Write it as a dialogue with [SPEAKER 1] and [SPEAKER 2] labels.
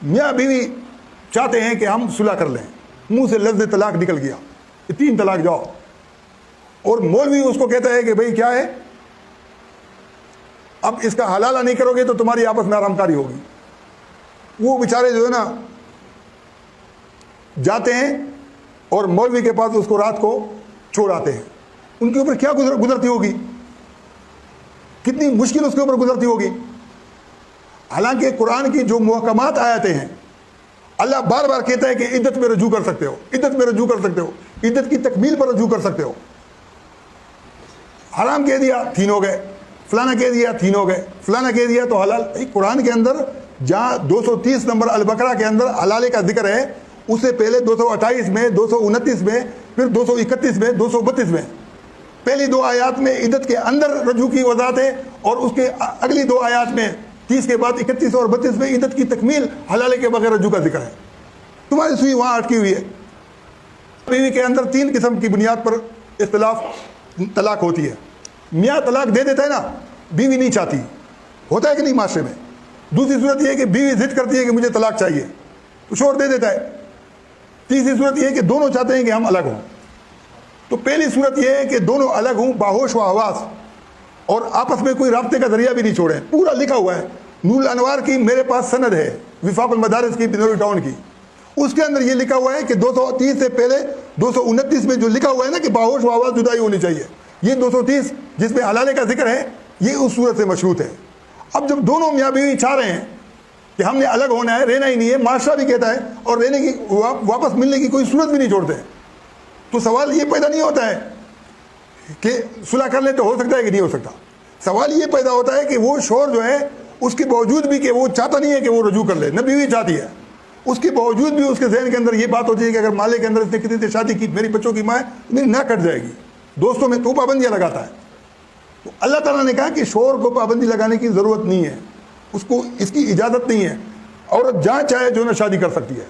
[SPEAKER 1] میاں بیوی چاہتے ہیں کہ ہم صلح کر لیں، منہ سے لفظ طلاق نکل گیا، 3 طلاق جاؤ، اور مولوی اس کو کہتا ہے کہ بھئی کیا ہے، اب اس کا حلالہ نہیں کرو گے تو تمہاری آپس میں آرام کاری ہوگی۔ وہ بیچارے جو ہے نا جاتے ہیں اور مولوی کے پاس اس کو رات کو چھوڑ آتے ہیں۔ ان کے اوپر کیا گزرتی ہوگی، کتنی مشکل اس کے اوپر گزرتی ہوگی۔ حالانکہ قرآن کی جو محکمات آیتیں ہیں، اللہ بار بار کہتا ہے کہ عدت میں رجوع کر سکتے ہو، عدت میں رجوع کر سکتے ہو، عدت کی تکمیل پر رجوع کر سکتے ہو۔ حرام کہہ دیا 3 ہو گئے، فلانا کہہ دیا 3 ہو گئے، فلانا کہہ دیا تو حلال۔ قرآن کے اندر جہاں 230 نمبر البقرہ کے اندر حلالے کا ذکر ہے، اس سے پہلے 228 میں، 229 میں، پھر 231 میں، 232 میں، پہلی 2 آیات میں عدت کے اندر رجوع کی وضاحت ہے، اور اس کے اگلی 2 آیات میں 30 کے بعد 31 اور 32 میں عدت کی تکمیل حلالے کے بغیر رجوع کا ذکر ہے۔ تمہاری سوئی وہاں اٹکی ہوئی ہے۔ بیوی کے اندر 3 قسم کی بنیاد پر اختلاف طلاق ہوتی ہے۔ میاں طلاق دے دیتا ہے نا، بیوی نہیں چاہتی، ہوتا ہے کہ نہیں معاشرے میں۔ دوسری صورت یہ ہے کہ بیوی ضد کرتی ہے کہ مجھے طلاق چاہیے تو شوہر دے دیتا ہے۔ تیسری صورت یہ ہے کہ دونوں چاہتے ہیں کہ ہم الگ ہوں۔ تو پہلی صورت یہ ہے کہ دونوں الگ ہوں باہوش و حواس، اور آپس میں کوئی رابطے کا ذریعہ بھی نہیں چھوڑیں۔ پورا لکھا ہوا ہے، نور الانوار کی میرے پاس سند ہے، وفاق المدارس کی، بنوری ٹاؤن کی، اس کے اندر یہ لکھا ہوا ہے کہ 230 سے پہلے 229 میں جو لکھا ہوا ہے نا کہ باہوش و حواس جدائی ہونی چاہیے، یہ 230 جس میں حلالے کا ذکر ہے یہ اس صورت سے مشروط ہے۔ اب جب دونوں میاں بیوی چاہ رہے ہیں کہ ہم نے الگ ہونا ہے، رہنا ہی نہیں ہے، معاشرہ بھی کہتا ہے، اور رہنے کی واپس ملنے کی کوئی صورت بھی نہیں چھوڑتے، تو سوال یہ پیدا نہیں ہوتا ہے کہ صلح کر لیں تو ہو سکتا ہے کہ نہیں ہو سکتا۔ سوال یہ پیدا ہوتا ہے کہ وہ شوہر جو ہے اس کے باوجود بھی کہ وہ چاہتا نہیں ہے کہ وہ رجوع کر لے، نہ بیوی چاہتی ہے، اس کے باوجود بھی اس کے ذہن کے اندر یہ بات ہوتی ہے کہ اگر مالے کے اندر اس نے کسی سے شادی کی، میری بچوں کی ماں ہے، میری نہ کٹ جائے گی۔ دوستوں میں تو پابندیاں لگاتا ہے۔ تو اللہ تعالیٰ نے کہا کہ شوہر کو پابندی لگانے کی ضرورت نہیں ہے، اس کو اس کی اجازت نہیں ہے، عورت جہاں چاہے جو ہے شادی کر سکتی ہے۔